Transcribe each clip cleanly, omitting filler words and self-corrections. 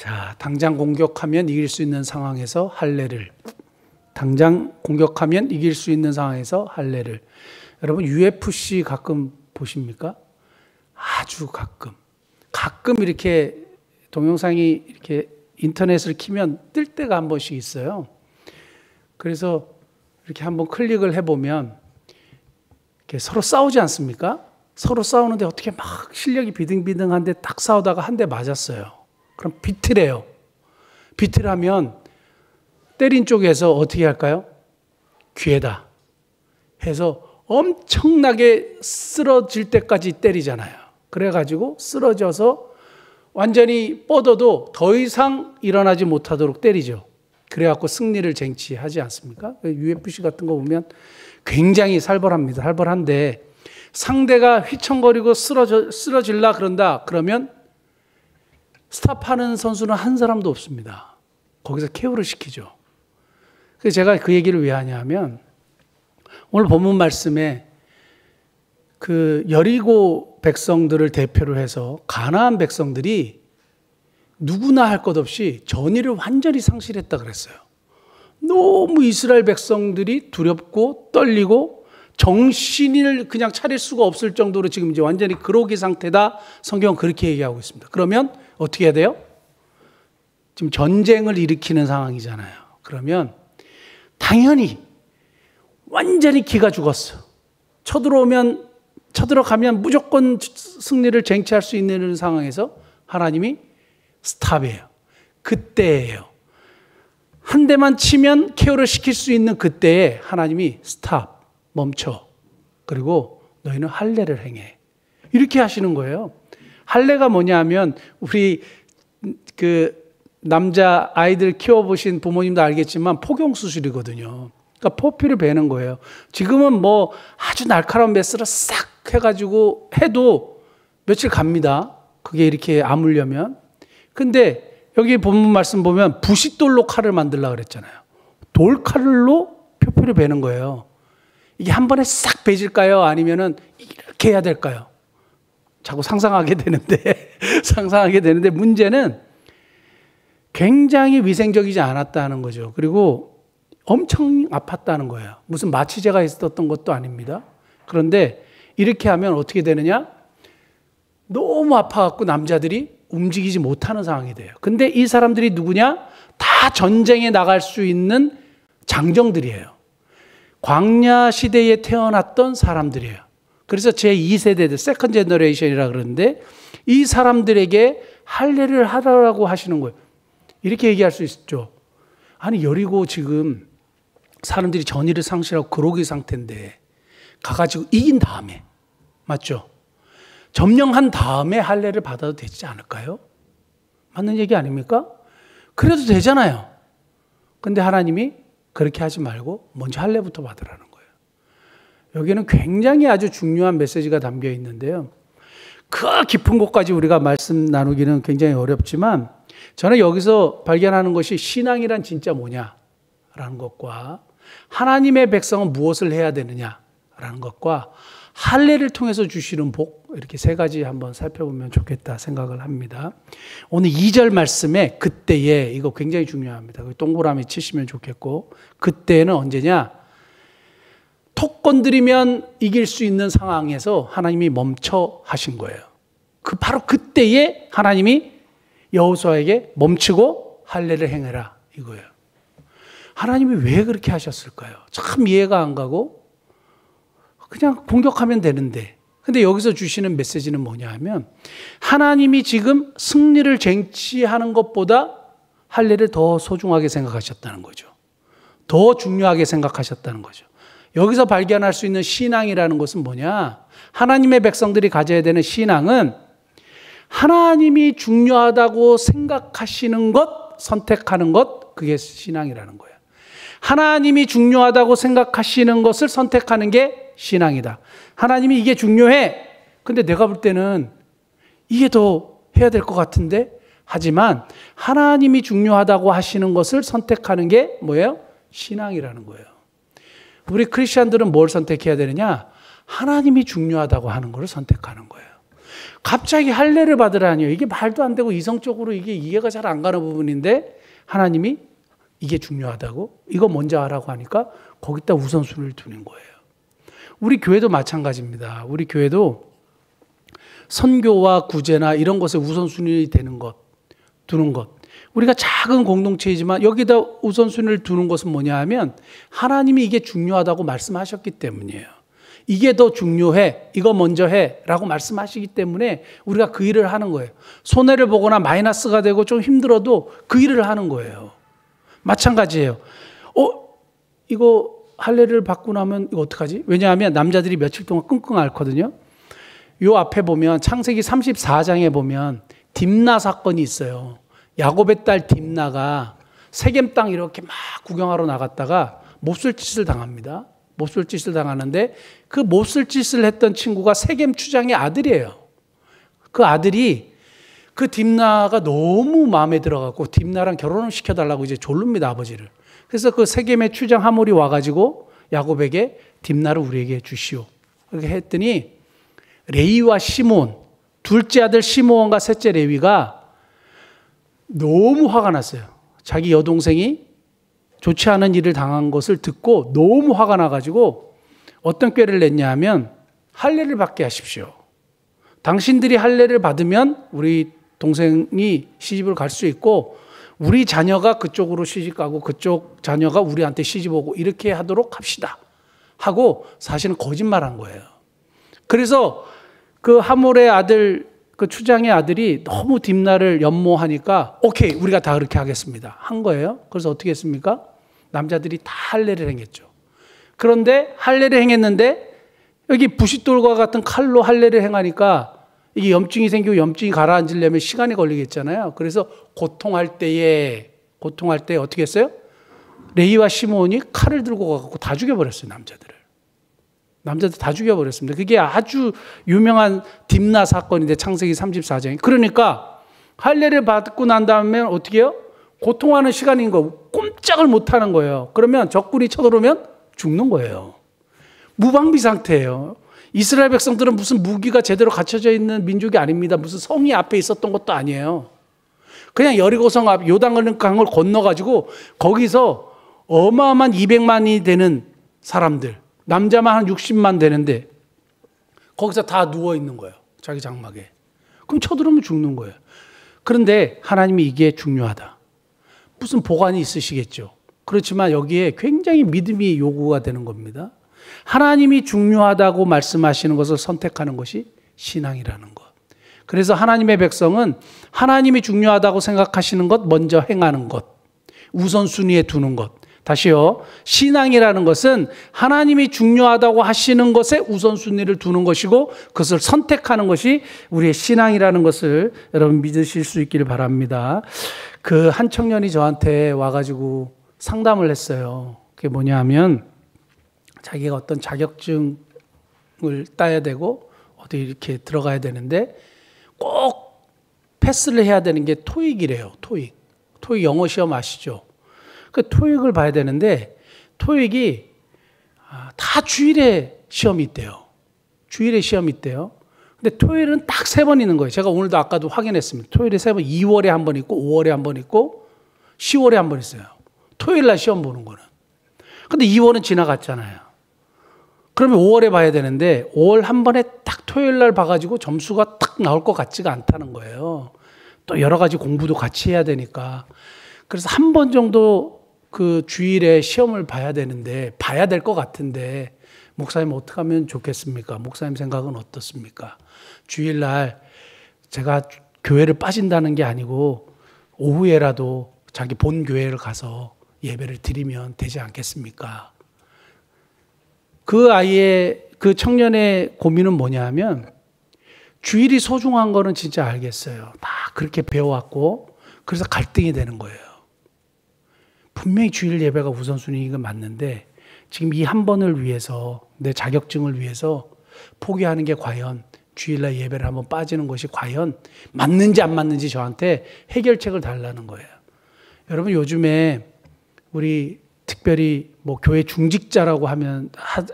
자, 당장 공격하면 이길 수 있는 상황에서 할례를. 당장 공격하면 이길 수 있는 상황에서 할례를. 여러분 UFC 가끔 보십니까? 아주 가끔. 가끔 이렇게 동영상이 이렇게 인터넷을 키면 뜰 때가 한 번씩 있어요. 그래서 이렇게 한번 클릭을 해보면 이렇게 서로 싸우지 않습니까? 서로 싸우는데 어떻게 막 실력이 비등비등한데 딱 싸우다가 한 대 맞았어요. 그럼 비틀해요. 비틀하면 때린 쪽에서 어떻게 할까요? 귀에다 해서 엄청나게 쓰러질 때까지 때리잖아요. 그래가지고 쓰러져서 완전히 뻗어도 더 이상 일어나지 못하도록 때리죠. 그래갖고 승리를 쟁취하지 않습니까? UFC 같은 거 보면 굉장히 살벌합니다. 살벌한데 상대가 휘청거리고 쓰러질라 그런다 그러면 스탑하는 선수는 한 사람도 없습니다. 거기서 KO를 시키죠. 그래서 제가 그 얘기를 왜 하냐면 오늘 본문 말씀에 그 여리고 백성들을 대표로 해서 가나안 백성들이 누구나 할 것 없이 전의를 완전히 상실했다 그랬어요. 너무 이스라엘 백성들이 두렵고 떨리고 정신을 그냥 차릴 수가 없을 정도로 지금 이제 완전히 그로기 상태다. 성경은 그렇게 얘기하고 있습니다. 그러면 어떻게 해야 돼요? 지금 전쟁을 일으키는 상황이잖아요. 그러면 당연히 완전히 기가 죽었어. 쳐들어가면 무조건 승리를 쟁취할 수 있는 상황에서 하나님이 스탑이에요. 그때예요. 한 대만 치면 KO를 시킬 수 있는 그때에 하나님이 스탑, 멈춰. 그리고 너희는 할례를 행해. 이렇게 하시는 거예요. 할례가 뭐냐 하면 우리 그 남자 아이들 키워보신 부모님도 알겠지만 포경수술이거든요. 그러니까 포피를 베는 거예요. 지금은 뭐 아주 날카로운 메스를 싹 해가지고 해도 며칠 갑니다. 그게 이렇게 아물려면. 근데 여기 본문 말씀 보면 부싯돌로 칼을 만들려고 그랬잖아요. 돌칼로 표피를 베는 거예요. 이게 한 번에 싹 베질까요? 아니면은 이렇게 해야 될까요? 자꾸 상상하게 되는데 문제는 굉장히 위생적이지 않았다는 거죠. 그리고 엄청 아팠다는 거예요. 무슨 마취제가 있었던 것도 아닙니다. 그런데 이렇게 하면 어떻게 되느냐? 너무 아파갖고 남자들이 움직이지 못하는 상황이 돼요. 근데 이 사람들이 누구냐? 다 전쟁에 나갈 수 있는 장정들이에요. 광야 시대에 태어났던 사람들이에요. 그래서 제2세대들, 세컨 제너레이션이라 그러는데 이 사람들에게 할례를 하라고 하시는 거예요. 이렇게 얘기할 수 있죠. 아니 여리고 지금 사람들이 전의를 상실하고 그로기 상태인데 가가지고 이긴 다음에 맞죠? 점령한 다음에 할례를 받아도 되지 않을까요? 맞는 얘기 아닙니까? 그래도 되잖아요. 근데 하나님이 그렇게 하지 말고 먼저 할례부터 받으라는 거예요. 여기는 굉장히 아주 중요한 메시지가 담겨 있는데요. 그 깊은 곳까지 우리가 말씀 나누기는 굉장히 어렵지만 저는 여기서 발견하는 것이 신앙이란 진짜 뭐냐라는 것과 하나님의 백성은 무엇을 해야 되느냐라는 것과 할례를 통해서 주시는 복 이렇게 세 가지 한번 살펴보면 좋겠다 생각을 합니다. 오늘 2절 말씀에 그때에 이거 굉장히 중요합니다. 동그라미 치시면 좋겠고 그때는 언제냐? 톡 건드리면 이길 수 있는 상황에서 하나님이 멈춰 하신 거예요. 바로 그때에 하나님이 여호수아에게 멈추고 할례를 행해라 이거예요. 하나님이 왜 그렇게 하셨을까요? 참 이해가 안 가고 그냥 공격하면 되는데 근데 여기서 주시는 메시지는 뭐냐 하면 하나님이 지금 승리를 쟁취하는 것보다 할례를 더 소중하게 생각하셨다는 거죠. 더 중요하게 생각하셨다는 거죠. 여기서 발견할 수 있는 신앙이라는 것은 뭐냐? 하나님의 백성들이 가져야 되는 신앙은 하나님이 중요하다고 생각하시는 것, 선택하는 것, 그게 신앙이라는 거예요. 하나님이 중요하다고 생각하시는 것을 선택하는 게 신앙이다. 하나님이 이게 중요해. 근데 내가 볼 때는 이게 더 해야 될 것 같은데? 하지만 하나님이 중요하다고 하시는 것을 선택하는 게 뭐예요? 신앙이라는 거예요. 우리 크리스찬들은 뭘 선택해야 되느냐? 하나님이 중요하다고 하는 것을 선택하는 거예요. 갑자기 할례를 받으라니요. 이게 말도 안 되고 이성적으로 이게 이해가 잘 안 가는 부분인데 하나님이 이게 중요하다고 이거 먼저 하라고 하니까 거기다 우선순위를 두는 거예요. 우리 교회도 마찬가지입니다. 우리 교회도 선교와 구제나 이런 것에 우선순위 되는 것, 두는 것. 우리가 작은 공동체이지만 여기다 우선순위를 두는 것은 뭐냐 하면 하나님이 이게 중요하다고 말씀하셨기 때문이에요. 이게 더 중요해, 이거 먼저 해 라고 말씀하시기 때문에 우리가 그 일을 하는 거예요. 손해를 보거나 마이너스가 되고 좀 힘들어도 그 일을 하는 거예요. 마찬가지예요. 이거 할례를 받고 나면 이거 어떡하지? 왜냐하면 남자들이 며칠 동안 끙끙 앓거든요. 요 앞에 보면 창세기 34장에 보면 딥나 사건이 있어요. 야곱의 딸 딥나가 세겜 땅 이렇게 막 구경하러 나갔다가 몹쓸 짓을 당합니다. 몹쓸 짓을 당하는데 그 몹쓸 짓을 했던 친구가 세겜 추장의 아들이에요. 그 아들이 그 딥나가 너무 마음에 들어갖고 딥나랑 결혼을 시켜달라고 이제 졸릅니다, 아버지를. 그래서 그 세겜의 추장 하몰이 와가지고 야곱에게 딥나를 우리에게 주시오. 그렇게 했더니 레위와 시므온, 둘째 아들 시므온과 셋째 레위가 너무 화가 났어요. 자기 여동생이 좋지 않은 일을 당한 것을 듣고 너무 화가 나가지고 어떤 꾀를 냈냐 하면 할례를 받게 하십시오. 당신들이 할례를 받으면 우리 동생이 시집을 갈 수 있고 우리 자녀가 그쪽으로 시집 가고 그쪽 자녀가 우리한테 시집 오고 이렇게 하도록 합시다 하고 사실은 거짓말한 거예요. 그래서 그 하몰의 아들, 그 추장의 아들이 너무 딥나를 연모하니까 오케이, 우리가 다 그렇게 하겠습니다 한 거예요. 그래서 어떻게 했습니까? 남자들이 다 할례를 행했죠. 그런데 할례를 행했는데 여기 부싯돌과 같은 칼로 할례를 행하니까 이게 염증이 생기고 염증이 가라앉으려면 시간이 걸리겠잖아요. 그래서 고통할 때에 어떻게 했어요? 레위와 시므온이 칼을 들고 가고 다 죽여버렸어요. 남자들 다 죽여버렸습니다. 그게 아주 유명한 딥나 사건인데 창세기 34장에. 그러니까 할례를 받고 난 다음에 어떻게 해요? 고통하는 시간인 거 꼼짝을 못하는 거예요. 그러면 적군이 쳐들어오면 죽는 거예요. 무방비 상태예요. 이스라엘 백성들은 무슨 무기가 제대로 갖춰져 있는 민족이 아닙니다. 무슨 성이 앞에 있었던 것도 아니에요. 그냥 여리고성 앞 요단강을 건너가지고 거기서 어마어마한 200만이 되는 사람들, 남자만 한 60만 되는데 거기서 다 누워 있는 거예요. 자기 장막에. 그럼 쳐들어오면 죽는 거예요. 그런데 하나님이 이게 중요하다. 무슨 보관이 있으시겠죠. 그렇지만 여기에 굉장히 믿음이 요구가 되는 겁니다. 하나님이 중요하다고 말씀하시는 것을 선택하는 것이 신앙이라는 것. 그래서 하나님의 백성은 하나님이 중요하다고 생각하시는 것 먼저 행하는 것, 우선순위에 두는 것. 다시요. 신앙이라는 것은 하나님이 중요하다고 하시는 것에 우선순위를 두는 것이고 그것을 선택하는 것이 우리의 신앙이라는 것을 여러분 믿으실 수 있기를 바랍니다. 그 한 청년이 저한테 와가지고 상담을 했어요. 그게 뭐냐 하면 자기가 어떤 자격증을 따야 되고 어디 이렇게 들어가야 되는데 꼭 패스를 해야 되는 게 토익이래요. 토익 영어 시험 아시죠? 그 토익을 봐야 되는데 토익이 다 주일에 시험이 있대요. 근데 토요일은 딱 3번 있는 거예요. 제가 오늘도 아까도 확인했습니다. 토요일에 3번, 2월에 한 번 있고 5월에 한 번 있고 10월에 한 번 있어요. 토요일 날 시험 보는 거는. 근데 2월은 지나갔잖아요. 그러면 5월에 봐야 되는데 5월 한 번에 딱 토요일 날 봐가지고 점수가 딱 나올 것 같지가 않다는 거예요. 또 여러 가지 공부도 같이 해야 되니까. 그래서 한 번 정도 그 주일에 시험을 봐야 되는데 봐야 될 것 같은데 목사님 어떻게 하면 좋겠습니까? 목사님 생각은 어떻습니까? 주일날 제가 교회를 빠진다는 게 아니고 오후에라도 자기 본 교회를 가서 예배를 드리면 되지 않겠습니까? 그 청년의 고민은 뭐냐 하면 주일이 소중한 거는 진짜 알겠어요. 다 그렇게 배워왔고 그래서 갈등이 되는 거예요. 분명히 주일 예배가 우선순위가 맞는데 지금 이 한 번을 위해서 내 자격증을 위해서 포기하는 게 과연 주일날 예배를 한번 빠지는 것이 과연 맞는지 안 맞는지 저한테 해결책을 달라는 거예요. 여러분 요즘에 우리 특별히 뭐 교회 중직자라고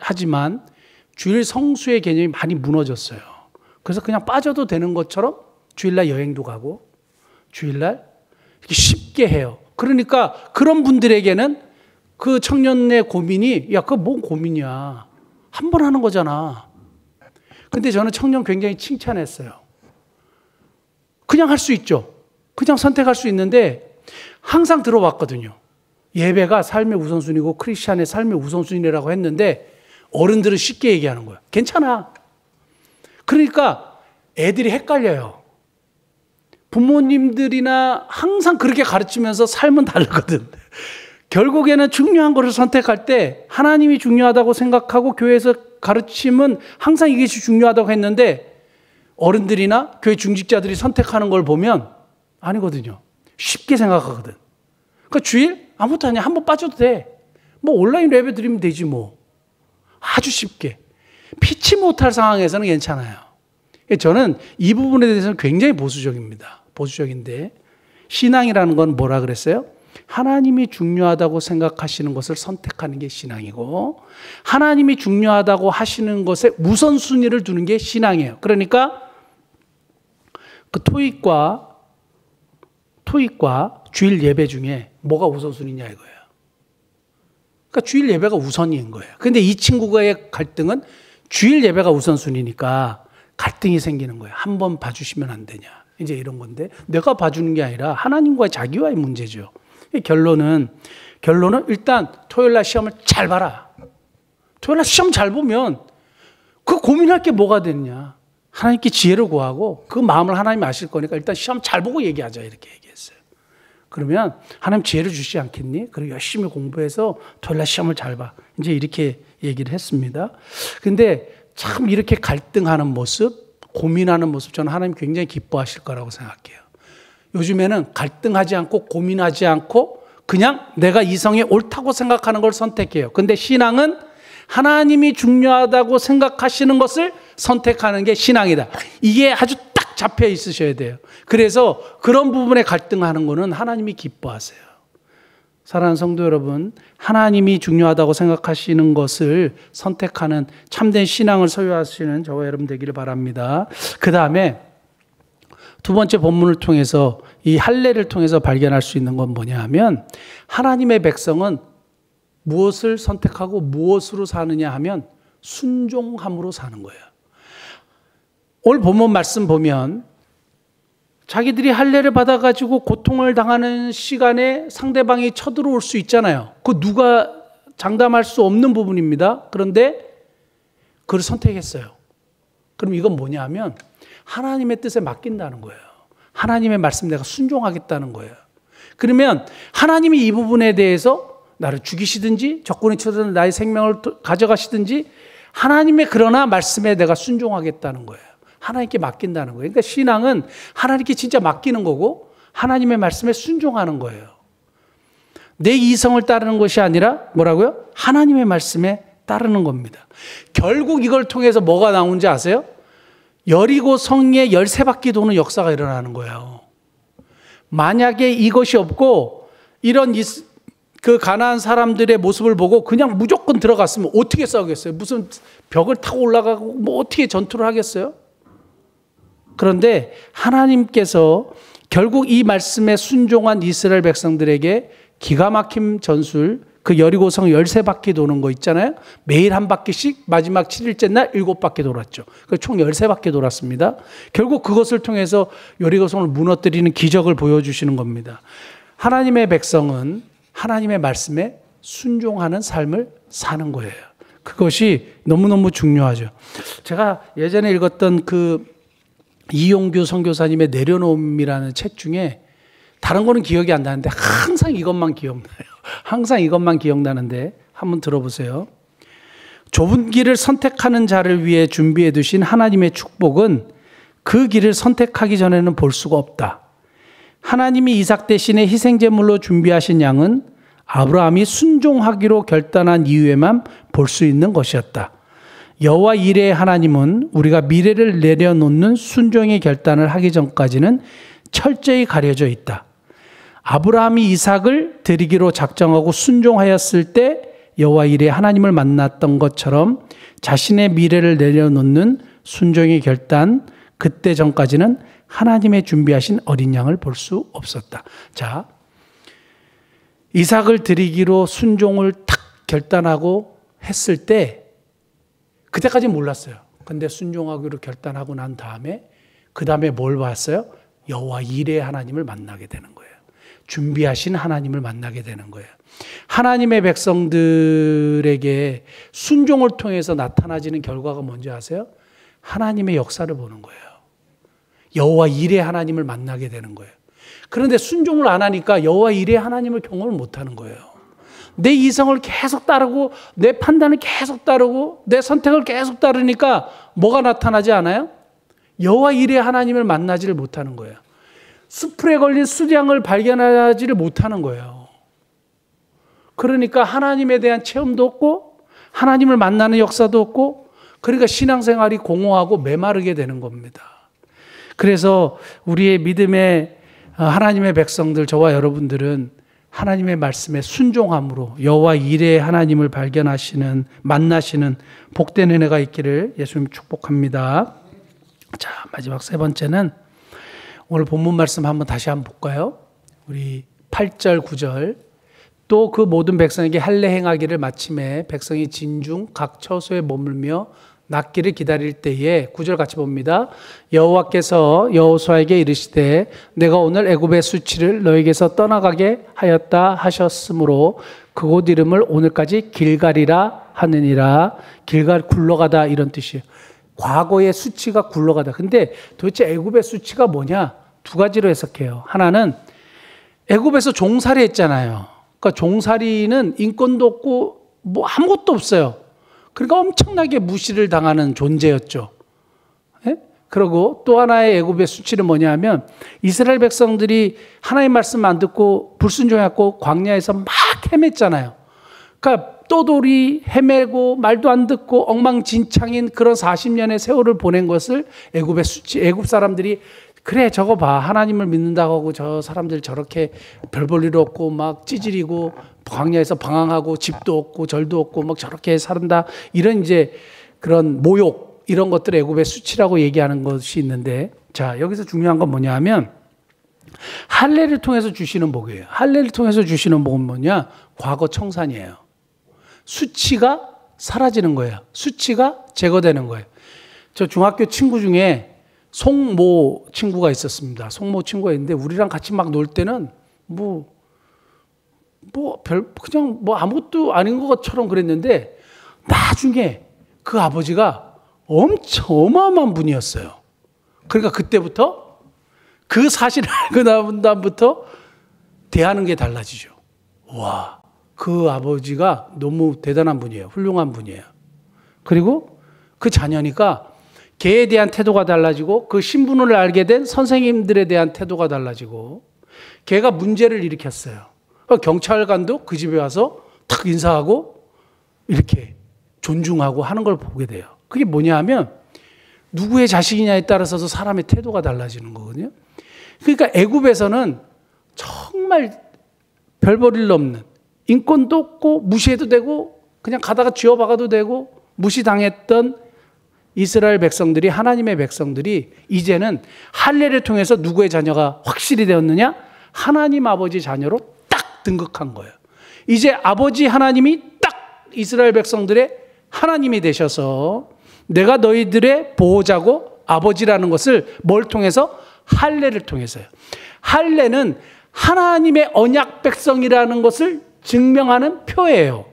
하지만 주일 성수의 개념이 많이 무너졌어요. 그래서 그냥 빠져도 되는 것처럼 주일날 여행도 가고 주일날 이렇게 쉽게 해요. 그러니까 그런 분들에게는 그 청년의 고민이 야, 그거 뭔 고민이야. 한 번 하는 거잖아. 근데 저는 청년 굉장히 칭찬했어요. 그냥 할 수 있죠. 그냥 선택할 수 있는데 항상 들어왔거든요. 예배가 삶의 우선순위고 크리스찬의 삶의 우선순위라고 했는데 어른들은 쉽게 얘기하는 거야. 괜찮아. 그러니까 애들이 헷갈려요. 부모님들이나 항상 그렇게 가르치면서 삶은 다르거든. 결국에는 중요한 것을 선택할 때 하나님이 중요하다고 생각하고 교회에서 가르침은 항상 이것이 중요하다고 했는데 어른들이나 교회 중직자들이 선택하는 걸 보면 아니거든요. 쉽게 생각하거든. 그러니까 주일 아무것도 아니야. 한번 빠져도 돼. 뭐 온라인 예배 드리면 되지 뭐. 아주 쉽게. 피치 못할 상황에서는 괜찮아요. 저는 이 부분에 대해서는 굉장히 보수적입니다. 보수적인데 신앙이라는 건 뭐라 그랬어요? 하나님이 중요하다고 생각하시는 것을 선택하는 게 신앙이고 하나님이 중요하다고 하시는 것에 우선순위를 두는 게 신앙이에요. 그러니까 그 토익과 주일 예배 중에 뭐가 우선순위냐 이거예요. 그러니까 주일 예배가 우선인 거예요. 그런데 이 친구가의 갈등은 주일 예배가 우선순위니까 갈등이 생기는 거예요. 한번 봐주시면 안 되냐. 이제 이런 건데 내가 봐주는 게 아니라 하나님과 자기와의 문제죠. 결론은 일단 토요일날 시험을 잘 봐라. 토요일날 시험 잘 보면 그 고민할 게 뭐가 됐냐. 하나님께 지혜를 구하고 그 마음을 하나님이 아실 거니까 일단 시험 잘 보고 얘기하자 이렇게 얘기했어요. 그러면 하나님 지혜를 주시지 않겠니? 그리고 열심히 공부해서 토요일날 시험을 잘 봐. 이제 이렇게 얘기를 했습니다. 근데 참 이렇게 갈등하는 모습, 고민하는 모습 저는 하나님 굉장히 기뻐하실 거라고 생각해요. 요즘에는 갈등하지 않고 고민하지 않고 그냥 내가 이성에 옳다고 생각하는 걸 선택해요. 근데 신앙은 하나님이 중요하다고 생각하시는 것을 선택하는 게 신앙이다. 이게 아주 딱 잡혀 있으셔야 돼요. 그래서 그런 부분에 갈등하는 거는 하나님이 기뻐하세요. 사랑하는 성도 여러분, 하나님이 중요하다고 생각하시는 것을 선택하는 참된 신앙을 소유하시는 저와 여러분 되기를 바랍니다. 그 다음에 두 번째 본문을 통해서 이 할례를 통해서 발견할 수 있는 건 뭐냐 하면 하나님의 백성은 무엇을 선택하고 무엇으로 사느냐 하면 순종함으로 사는 거예요. 오늘 본문 말씀 보면 자기들이 할례를 받아가지고 고통을 당하는 시간에 상대방이 쳐들어올 수 있잖아요. 그 누가 장담할 수 없는 부분입니다. 그런데 그걸 선택했어요. 그럼 이건 뭐냐 하면 하나님의 뜻에 맡긴다는 거예요. 하나님의 말씀 내가 순종하겠다는 거예요. 그러면 하나님이 이 부분에 대해서 나를 죽이시든지 적군이 쳐들어 나의 생명을 가져가시든지 하나님의 그러나 말씀에 내가 순종하겠다는 거예요. 하나님께 맡긴다는 거예요. 그러니까 신앙은 하나님께 진짜 맡기는 거고 하나님의 말씀에 순종하는 거예요. 내 이성을 따르는 것이 아니라 뭐라고요? 하나님의 말씀에 따르는 겁니다. 결국 이걸 통해서 뭐가 나오는지 아세요? 여리고 성에 13바퀴 도는 역사가 일어나는 거예요. 만약에 이것이 없고 이런 그 가나안 사람들의 모습을 보고 그냥 무조건 들어갔으면 어떻게 싸우겠어요? 무슨 벽을 타고 올라가고 뭐 어떻게 전투를 하겠어요? 그런데 하나님께서 결국 이 말씀에 순종한 이스라엘 백성들에게 기가 막힌 전술, 그 여리고성 13바퀴 도는 거 있잖아요. 매일 한 바퀴씩 마지막 7일째 날 7바퀴 돌았죠. 총 13바퀴 돌았습니다. 결국 그것을 통해서 여리고성을 무너뜨리는 기적을 보여주시는 겁니다. 하나님의 백성은 하나님의 말씀에 순종하는 삶을 사는 거예요. 그것이 너무너무 중요하죠. 제가 예전에 읽었던 그 이용규 선교사님의 내려놓음이라는 책 중에 다른 거는 기억이 안 나는데 항상 이것만 기억나요. 항상 이것만 기억나는데 한번 들어보세요. 좁은 길을 선택하는 자를 위해 준비해 두신 하나님의 축복은 그 길을 선택하기 전에는 볼 수가 없다. 하나님이 이삭 대신에 희생제물로 준비하신 양은 아브라함이 순종하기로 결단한 이후에만 볼 수 있는 것이었다. 여호와 이레의 하나님은 우리가 미래를 내려놓는 순종의 결단을 하기 전까지는 철저히 가려져 있다. 아브라함이 이삭을 드리기로 작정하고 순종하였을 때 여호와 이레의 하나님을 만났던 것처럼 자신의 미래를 내려놓는 순종의 결단, 그때 전까지는 하나님의 준비하신 어린 양을 볼 수 없었다. 자, 이삭을 드리기로 순종을 탁 결단하고 했을 때 그때까지 몰랐어요. 근데 순종하기로 결단하고 난 다음에 그 다음에 뭘 봤어요? 여호와 이레의 하나님을 만나게 되는 거예요. 준비하신 하나님을 만나게 되는 거예요. 하나님의 백성들에게 순종을 통해서 나타나지는 결과가 뭔지 아세요? 하나님의 역사를 보는 거예요. 여호와 이레의 하나님을 만나게 되는 거예요. 그런데 순종을 안 하니까 여호와 이레의 하나님을 경험을 못 하는 거예요. 내 이성을 계속 따르고 내 판단을 계속 따르고 내 선택을 계속 따르니까 뭐가 나타나지 않아요? 여호와 이레의 하나님을 만나지를 못하는 거예요. 숯불에 걸린 수량을 발견하지를 못하는 거예요. 그러니까 하나님에 대한 체험도 없고 하나님을 만나는 역사도 없고 그러니까 신앙생활이 공허하고 메마르게 되는 겁니다. 그래서 우리의 믿음의 하나님의 백성들 저와 여러분들은 하나님의 말씀에 순종함으로 여호와 이레의 하나님을 발견하시는 만나시는 복된 은혜가 있기를 예수님 축복합니다. 자, 마지막 세 번째는 오늘 본문 말씀 다시 한번 볼까요? 우리 8절 9절 또 그 모든 백성에게 할례 행하기를 마침에 백성이 진중 각 처소에 머물며 낫기를 기다릴 때에 9절 같이 봅니다. 여호와께서 여호수아에게 이르시되 내가 오늘 애굽의 수치를 너에게서 떠나가게 하였다 하셨으므로 그곳 이름을 오늘까지 길갈이라 하느니라. 길갈 굴러가다 이런 뜻이에요. 과거의 수치가 굴러가다. 근데 도대체 애굽의 수치가 뭐냐? 두 가지로 해석해요. 하나는 애굽에서 종살이 했잖아요. 그러니까 종살이는 인권도 없고 뭐 아무것도 없어요. 그러니까 엄청나게 무시를 당하는 존재였죠. 예? 그리고 또 하나의 애굽의 수치는 뭐냐면 이스라엘 백성들이 하나님의 말씀 안 듣고 불순종했고 광야에서 막 헤맸잖아요. 그러니까 떠돌이 헤매고 말도 안 듣고 엉망진창인 그런 40년의 세월을 보낸 것을 애굽의 수치, 애굽 사람들이 그래 저거 봐 하나님을 믿는다고 하고 저 사람들 저렇게 별 볼 일 없고 막 찌질이고 광야에서 방황하고 집도 없고 절도 없고 막 저렇게 산다 이런 이제 그런 모욕 이런 것들 애굽의 수치라고 얘기하는 것이 있는데 자 여기서 중요한 건 뭐냐 하면 할례를 통해서 주시는 복이에요. 할례를 통해서 주시는 복은 뭐냐? 과거 청산이에요. 수치가 사라지는 거예요. 수치가 제거되는 거예요. 저 중학교 친구 중에 송모 친구가 있었습니다. 송모 친구가 있는데 우리랑 같이 막 놀 때는 그냥 아무것도 아닌 것처럼 그랬는데 나중에 그 아버지가 엄청 어마어마한 분이었어요. 그러니까 그때부터 그 사실을 알고 난 다음부터 대하는 게 달라지죠. 와, 그 아버지가 너무 대단한 분이에요. 훌륭한 분이에요. 그리고 그 자녀니까 걔에 대한 태도가 달라지고 그 신분을 알게 된 선생님들에 대한 태도가 달라지고 걔가 문제를 일으켰어요. 경찰관도 그 집에 와서 탁 인사하고 이렇게 존중하고 하는 걸 보게 돼요. 그게 뭐냐 하면 누구의 자식이냐에 따라서도 사람의 태도가 달라지는 거거든요. 그러니까 애굽에서는 정말 별 볼 일 없는 인권도 없고 무시해도 되고 그냥 가다가 쥐어박아도 되고 무시당했던 이스라엘 백성들이 하나님의 백성들이 이제는 할례를 통해서 누구의 자녀가 확실히 되었느냐? 하나님 아버지 자녀로 딱 등극한 거예요. 이제 아버지 하나님이 딱 이스라엘 백성들의 하나님이 되셔서 내가 너희들의 보호자고 아버지라는 것을 뭘 통해서? 할례를 통해서요. 할례는 하나님의 언약 백성이라는 것을 증명하는 표예요.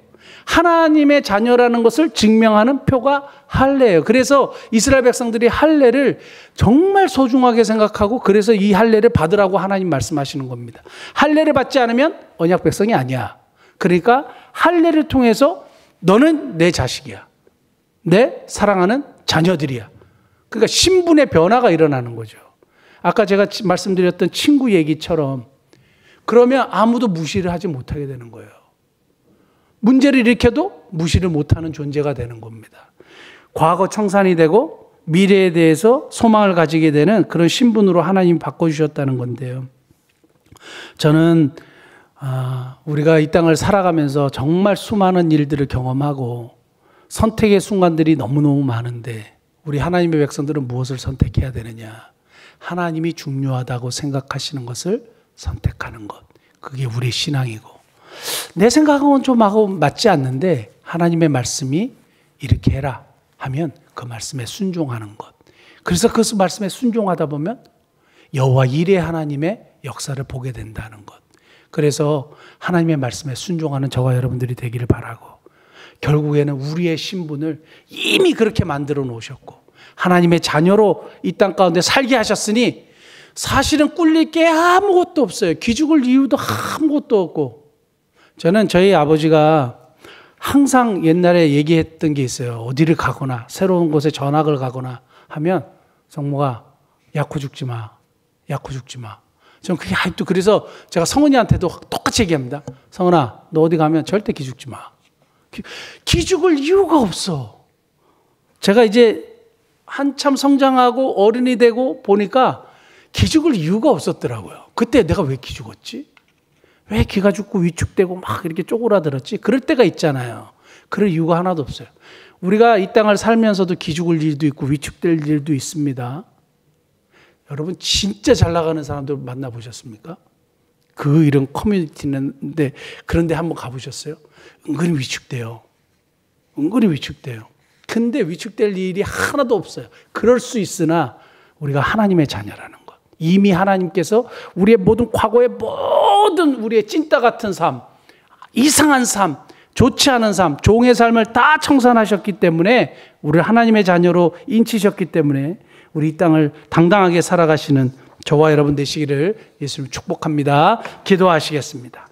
하나님의 자녀라는 것을 증명하는 표가 할례예요. 그래서 이스라엘 백성들이 할례를 정말 소중하게 생각하고 그래서 이 할례를 받으라고 하나님 말씀하시는 겁니다. 할례를 받지 않으면 언약 백성이 아니야. 그러니까 할례를 통해서 너는 내 자식이야. 내 사랑하는 자녀들이야. 그러니까 신분의 변화가 일어나는 거죠. 아까 제가 말씀드렸던 친구 얘기처럼 그러면 아무도 무시를 하지 못하게 되는 거예요. 문제를 일으켜도 무시를 못하는 존재가 되는 겁니다. 과거 청산이 되고 미래에 대해서 소망을 가지게 되는 그런 신분으로 하나님이 바꿔주셨다는 건데요. 저는 우리가 이 땅을 살아가면서 정말 수많은 일들을 경험하고 선택의 순간들이 너무너무 많은데 우리 하나님의 백성들은 무엇을 선택해야 되느냐? 하나님이 중요하다고 생각하시는 것을 선택하는 것. 그게 우리의 신앙이고, 내 생각은 좀 하고 맞지 않는데 하나님의 말씀이 이렇게 해라 하면 그 말씀에 순종하는 것. 그래서 그 말씀에 순종하다 보면 여호와 이레 하나님의 역사를 보게 된다는 것. 그래서 하나님의 말씀에 순종하는 저와 여러분들이 되기를 바라고, 결국에는 우리의 신분을 이미 그렇게 만들어 놓으셨고 하나님의 자녀로 이 땅 가운데 살게 하셨으니 사실은 꿀릴 게 아무것도 없어요. 기죽을 이유도 아무것도 없고. 저는 저희 아버지가 항상 옛날에 얘기했던 게 있어요. 어디를 가거나 새로운 곳에 전학을 가거나 하면 성모가 약호 죽지 마. 약호 죽지 마. 저는 그게 아직도, 그래서 제가 성은이한테도 똑같이 얘기합니다. 성은아, 너 어디 가면 절대 기죽지 마. 기죽을 이유가 없어. 제가 이제 한참 성장하고 어른이 되고 보니까 기죽을 이유가 없었더라고요. 그때 내가 왜 기죽었지? 왜 기가 죽고 위축되고 막 이렇게 쪼그라들었지? 그럴 때가 있잖아요. 그럴 이유가 하나도 없어요. 우리가 이 땅을 살면서도 기죽을 일도 있고 위축될 일도 있습니다. 여러분 진짜 잘 나가는 사람들 만나보셨습니까? 그 이런 커뮤니티인데, 그런데 한번 가보셨어요? 은근히 위축돼요. 은근히 위축돼요. 근데 위축될 일이 하나도 없어요. 그럴 수 있으나 우리가 하나님의 자녀라는 것. 이미 하나님께서 우리의 모든 과거의 모든 우리의 찐따 같은 삶, 이상한 삶, 좋지 않은 삶, 종의 삶을 다 청산하셨기 때문에, 우리를 하나님의 자녀로 인치셨기 때문에 우리 이 땅을 당당하게 살아가시는 저와 여러분 되시기를 예수님 축복합니다. 기도하시겠습니다.